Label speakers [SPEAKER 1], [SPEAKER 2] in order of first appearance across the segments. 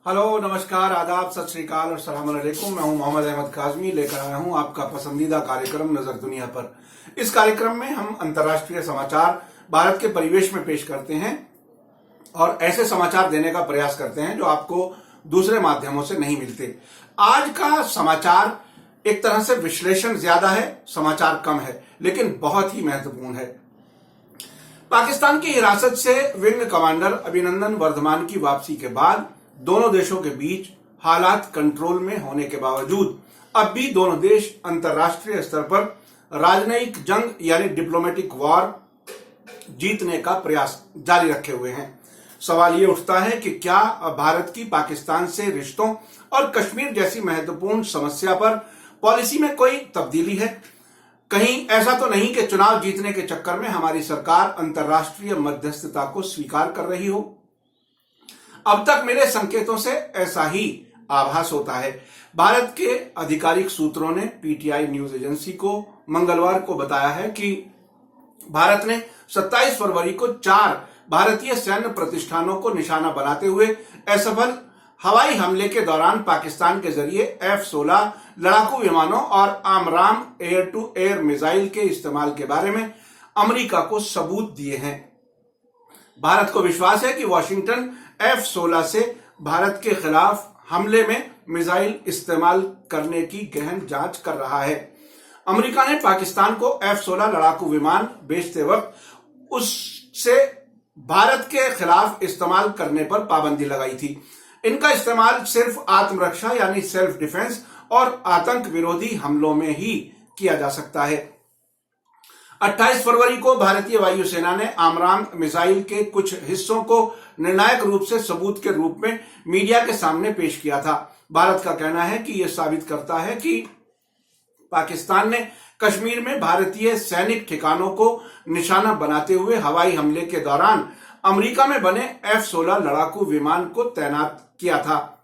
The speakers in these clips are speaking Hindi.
[SPEAKER 1] हेलो, नमस्कार, आदाब, सत श्री अकाल और सलाम अलैकुम। मैं हूं मोहम्मद अहमद काजमी, लेकर आया हूं आपका पसंदीदा कार्यक्रम नजर दुनिया पर। इस कार्यक्रम में हम अंतर्राष्ट्रीय समाचार भारत के परिवेश में पेश करते हैं और ऐसे समाचार देने का प्रयास करते हैं जो आपको दूसरे माध्यमों से नहीं मिलते। आज का समाचार एक तरह से विश्लेषण ज्यादा है, समाचार कम है, लेकिन बहुत ही महत्वपूर्ण है। पाकिस्तान की हिरासत से विंग कमांडर अभिनंदन वर्धमान की वापसी के बाद दोनों देशों के बीच हालात कंट्रोल में होने के बावजूद अब भी दोनों देश अंतर्राष्ट्रीय स्तर पर राजनयिक जंग यानी डिप्लोमेटिक वॉर जीतने का प्रयास जारी रखे हुए हैं। सवाल ये उठता है कि क्या भारत की पाकिस्तान से रिश्तों और कश्मीर जैसी महत्वपूर्ण समस्या पर पॉलिसी में कोई तब्दीली है? कहीं ऐसा तो नहीं कि चुनाव जीतने के चक्कर में हमारी सरकार अंतर्राष्ट्रीय मध्यस्थता को स्वीकार कर रही हो? अब तक मिले संकेतों से ऐसा ही आभास होता है। भारत के आधिकारिक सूत्रों ने पीटीआई न्यूज एजेंसी को मंगलवार को बताया है कि भारत ने 27 फरवरी को 4 भारतीय सैन्य प्रतिष्ठानों को निशाना बनाते हुए असफल हवाई हमले के दौरान पाकिस्तान के जरिए F-16 लड़ाकू विमानों और आमराम एयर टू एयर मिसाइल के इस्तेमाल के बारे में अमेरिका को सबूत दिए हैं। भारत को विश्वास है कि वॉशिंगटन F-16 से भारत के खिलाफ हमले में मिसाइल इस्तेमाल करने की गहन जांच कर रहा है। अमेरिका ने पाकिस्तान को F-16 लड़ाकू विमान बेचते वक्त उससे भारत के खिलाफ इस्तेमाल करने पर पाबंदी लगाई थी। इनका इस्तेमाल सिर्फ आत्मरक्षा यानी सेल्फ डिफेंस और आतंक विरोधी हमलों में ही किया जा सकता है। 28 फरवरी को भारतीय वायुसेना ने आमराम मिसाइल के कुछ हिस्सों को निर्णायक रूप से सबूत के रूप में मीडिया के सामने पेश किया था। भारत का कहना है कि यह साबित करता है कि पाकिस्तान ने कश्मीर में भारतीय सैनिक ठिकानों को निशाना बनाते हुए हवाई हमले के दौरान अमेरिका में बने F-16 लड़ाकू विमान को तैनात किया था।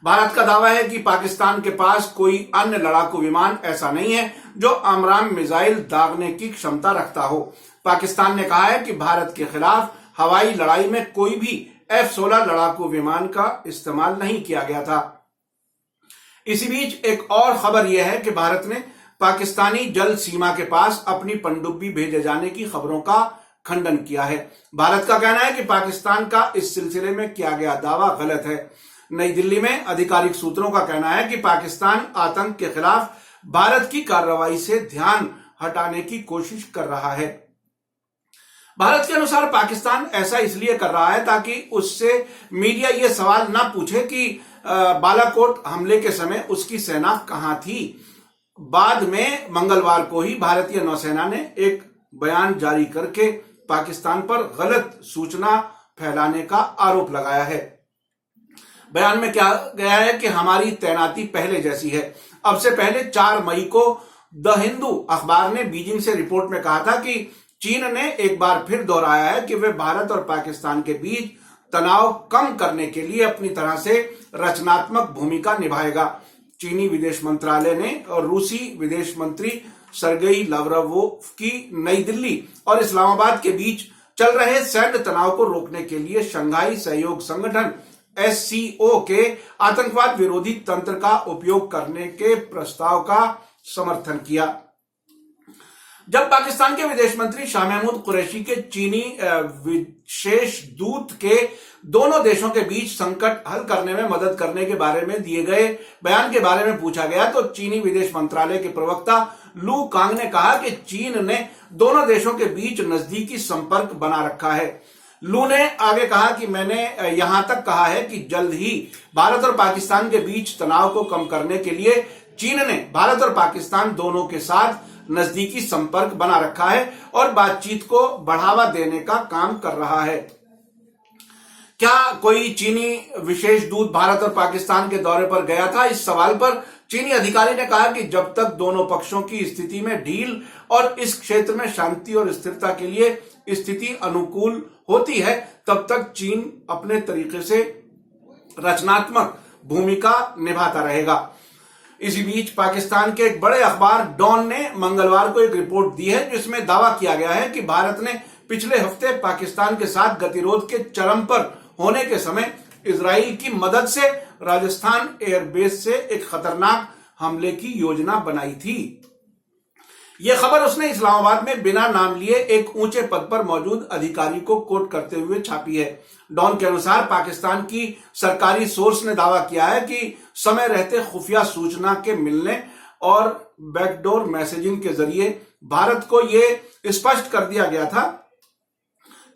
[SPEAKER 1] भारत का दावा है कि पाकिस्तान के पास कोई अन्य लड़ाकू विमान ऐसा नहीं है जो आमराम मिसाइल दागने की क्षमता रखता हो। पाकिस्तान ने कहा है कि भारत के खिलाफ हवाई लड़ाई में कोई भी F-16 लड़ाकू विमान का इस्तेमाल नहीं किया गया था। इसी बीच एक और खबर यह है कि भारत ने पाकिस्तानी जल सीमा के पास अपनी पनडुब्बी भेजे जाने की खबरों का खंडन किया है। भारत का कहना है कि पाकिस्तान का इस सिलसिले में किया गया दावा गलत है। नई दिल्ली में आधिकारिक सूत्रों का कहना है कि पाकिस्तान आतंक के खिलाफ भारत की कार्रवाई से ध्यान हटाने की कोशिश कर रहा है। भारत के अनुसार पाकिस्तान ऐसा इसलिए कर रहा है ताकि उससे मीडिया ये सवाल ना पूछे कि बालाकोट हमले के समय उसकी सेना कहां थी। बाद में मंगलवार को ही भारतीय नौसेना ने एक बयान जारी करके पाकिस्तान पर गलत सूचना फैलाने का आरोप लगाया है। बयान में कहा गया है कि हमारी तैनाती पहले जैसी है। अब से पहले 4 मई को द हिंदू अखबार ने बीजिंग से रिपोर्ट में कहा था कि चीन ने एक बार फिर दोहराया है कि वे भारत और पाकिस्तान के बीच तनाव कम करने के लिए अपनी तरह से रचनात्मक भूमिका निभाएगा। चीनी विदेश मंत्रालय ने और रूसी विदेश मंत्री सरगेई लावरोव की नई दिल्ली और इस्लामाबाद के बीच चल रहे सैन्य तनाव को रोकने के लिए शंघाई सहयोग संगठन SCO के आतंकवाद विरोधी तंत्र का उपयोग करने के प्रस्ताव का समर्थन किया। जब पाकिस्तान के विदेश मंत्री शाह महमूद कुरैशी के चीनी विशेष दूत के दोनों देशों के बीच संकट हल करने में मदद करने के बारे में दिए गए बयान के बारे में पूछा गया तो चीनी विदेश मंत्रालय के प्रवक्ता लू कांग ने कहा कि चीन ने दोनों देशों के बीच नजदीकी संपर्क बना रखा है। लू ने आगे कहा कि मैंने यहां तक कहा है कि जल्द ही भारत और पाकिस्तान के बीच तनाव को कम करने के लिए चीन ने भारत और पाकिस्तान दोनों के साथ नजदीकी संपर्क बना रखा है और बातचीत को बढ़ावा देने का काम कर रहा है। क्या कोई चीनी विशेष दूत भारत और पाकिस्तान के दौरे पर गया था? इस सवाल पर चीनी अधिकारी ने कहा कि जब तक दोनों पक्षों की स्थिति में ढील और इस क्षेत्र में शांति और स्थिरता के लिए स्थिति अनुकूल होती है तब तक चीन अपने तरीके से रचनात्मक भूमिका निभाता रहेगा। इसी बीच पाकिस्तान के एक बड़े अखबार डॉन ने मंगलवार को एक रिपोर्ट दी है जिसमें दावा किया गया है कि भारत ने पिछले हफ्ते पाकिस्तान के साथ गतिरोध के चरम पर होने के समय इजराइल की मदद से राजस्थान एयरबेस से एक खतरनाक हमले की योजना बनाई थी। यह खबर उसने इस्लामाबाद में बिना नाम लिए एक ऊंचे पद पर मौजूद अधिकारी को कोट करते हुए छापी है। डॉन के अनुसार पाकिस्तान की सरकारी सोर्स ने दावा किया है कि समय रहते खुफिया सूचना के मिलने और बैकडोर मैसेजिंग के जरिए भारत को यह स्पष्ट कर दिया गया था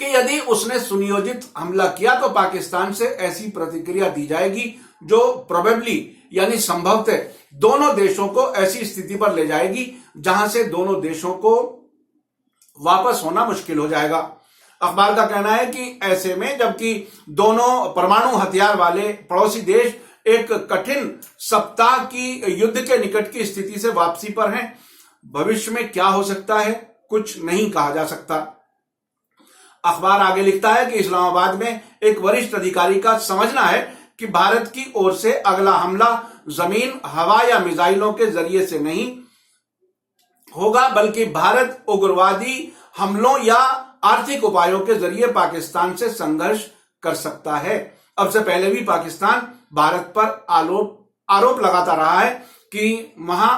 [SPEAKER 1] कि यदि उसने सुनियोजित हमला किया तो पाकिस्तान से ऐसी प्रतिक्रिया दी जाएगी जो प्रोबेबली यानी संभवतः दोनों देशों को ऐसी स्थिति पर ले जाएगी जहां से दोनों देशों को वापस होना मुश्किल हो जाएगा। अखबार का कहना है कि ऐसे में जबकि दोनों परमाणु हथियार वाले पड़ोसी देश एक कठिन सप्ताह की युद्ध के निकट की स्थिति से वापसी पर हैं, भविष्य में क्या हो सकता है कुछ नहीं कहा जा सकता। अखबार आगे लिखता है कि इस्लामाबाद में एक वरिष्ठ अधिकारी का समझना है कि भारत की ओर से अगला हमला जमीन, हवा या मिसाइलों के जरिए से नहीं होगा, बल्कि भारत उग्रवादी हमलों या आर्थिक उपायों के जरिए पाकिस्तान से संघर्ष कर सकता है। अब से पहले भी पाकिस्तान भारत पर आरोप लगाता रहा है कि वहां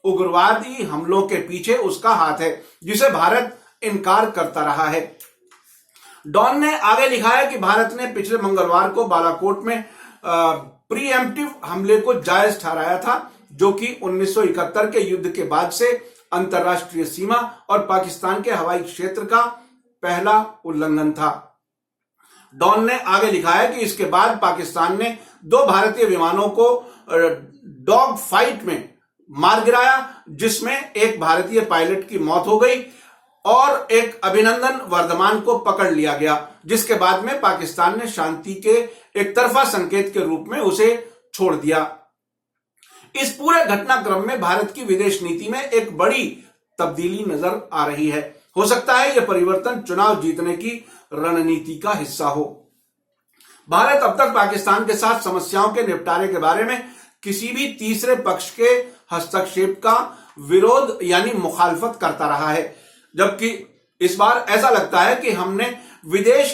[SPEAKER 1] उग्रवादी हमलों के पीछे उसका हाथ है, जिसे भारत इनकार करता रहा है। डॉन ने आगे लिखा है कि भारत ने पिछले मंगलवार को बालाकोट में प्रीएम्प्टिव हमले को जायज ठहराया था, जो कि 1971 के युद्ध के बाद से अंतर्राष्ट्रीय सीमा और पाकिस्तान के हवाई क्षेत्र का पहला उल्लंघन था। डॉन ने आगे लिखा है कि इसके बाद पाकिस्तान ने 2 भारतीय विमानों को डॉग फाइट में मार गिराया, जिसमें एक भारतीय पायलट की मौत हो गई और एक अभिनंदन वर्धमान को पकड़ लिया गया, जिसके बाद में पाकिस्तान ने शांति के एक तरफा संकेत के रूप में उसे छोड़ दिया। इस पूरे घटनाक्रम में भारत की विदेश नीति में एक बड़ी तब्दीली नजर आ रही है। हो सकता है यह परिवर्तन चुनाव जीतने की रणनीति का हिस्सा हो। भारत अब तक पाकिस्तान के साथ समस्याओं के निपटारे के बारे में किसी भी तीसरे पक्ष के हस्तक्षेप का विरोध यानी मुखालफत करता रहा है, जबकि इस बार ऐसा लगता है कि हमने विदेश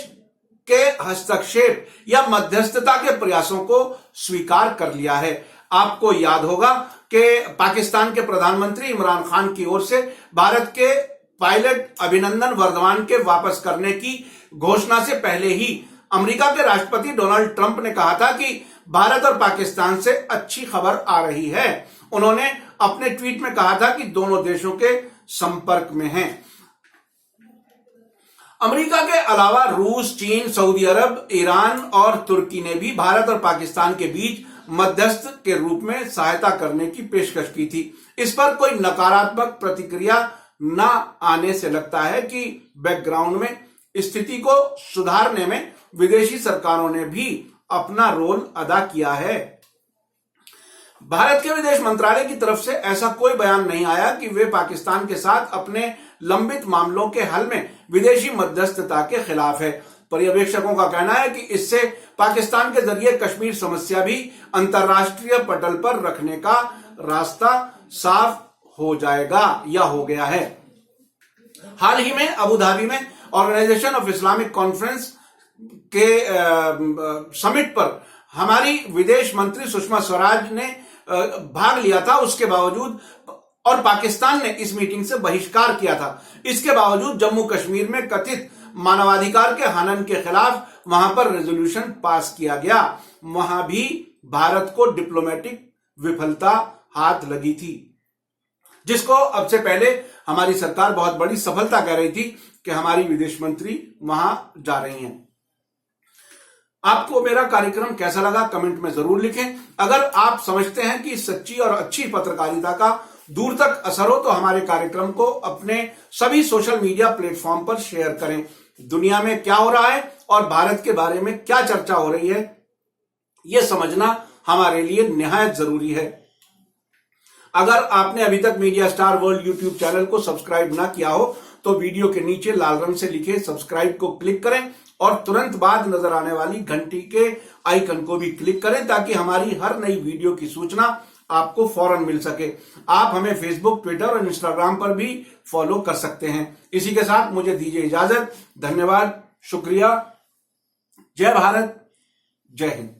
[SPEAKER 1] के हस्तक्षेप या मध्यस्थता के प्रयासों को स्वीकार कर लिया है। आपको याद होगा कि पाकिस्तान के प्रधानमंत्री इमरान खान की ओर से भारत के पायलट अभिनंदन वर्धमान के वापस करने की घोषणा से पहले ही अमेरिका के राष्ट्रपति डोनाल्ड ट्रंप ने कहा था कि भारत और पाकिस्तान से अच्छी खबर आ रही है। उन्होंने अपने ट्वीट में कहा था कि दोनों देशों के संपर्क में हैं। अमेरिका के अलावा रूस, चीन, सऊदी अरब, ईरान और तुर्की ने भी भारत और पाकिस्तान के बीच मध्यस्थ के रूप में सहायता करने की पेशकश की थी। इस पर कोई नकारात्मक प्रतिक्रिया न आने से लगता है कि बैकग्राउंड में स्थिति को सुधारने में विदेशी सरकारों ने भी अपना रोल अदा किया है। भारत के विदेश मंत्रालय की तरफ से ऐसा कोई बयान नहीं आया कि वे पाकिस्तान के साथ अपने लंबित मामलों के हल में विदेशी मध्यस्थता के खिलाफ है। पर्यवेक्षकों का कहना है कि इससे पाकिस्तान के जरिए कश्मीर समस्या भी अंतर्राष्ट्रीय पटल पर रखने का रास्ता साफ हो जाएगा या हो गया है। हाल ही में अबू धाबी में ऑर्गेनाइजेशन ऑफ इस्लामिक कॉन्फ्रेंस के समिट पर हमारी विदेश मंत्री सुषमा स्वराज ने भाग लिया था। उसके बावजूद और पाकिस्तान ने इस मीटिंग से बहिष्कार किया था। इसके बावजूद जम्मू कश्मीर में कथित मानवाधिकार के हनन के खिलाफ वहां पर रेजोल्यूशन पास किया गया। वहां भी भारत को डिप्लोमेटिक विफलता हाथ लगी थी, जिसको अब से पहले हमारी सरकार बहुत बड़ी सफलता कह रही थी कि हमारी विदेश मंत्री वहां जा रही हैं। आपको मेरा कार्यक्रम कैसा लगा कमेंट में जरूर लिखें। अगर आप समझते हैं कि सच्ची और अच्छी पत्रकारिता का दूर तक असर हो तो हमारे कार्यक्रम को अपने सभी सोशल मीडिया प्लेटफॉर्म पर शेयर करें। दुनिया में क्या हो रहा है और भारत के बारे में क्या चर्चा हो रही है, यह समझना हमारे लिए निहायत जरूरी है। अगर आपने अभी तक media star world YouTube channel को सब्सक्राइब ना किया हो तो वीडियो के नीचे लाल रंग से लिखे सब्सक्राइब को क्लिक करें और तुरंत बाद नजर आने वाली घंटी के आइकन को भी क्लिक करें ताकि हमारी हर नई वीडियो की सूचना आपको फौरन मिल सके। आप हमें फेसबुक, ट्विटर और इंस्टाग्राम पर भी फॉलो कर सकते हैं। इसी के साथ मुझे दीजिए इजाजत। धन्यवाद, शुक्रिया। जय भारत, जय हिंद।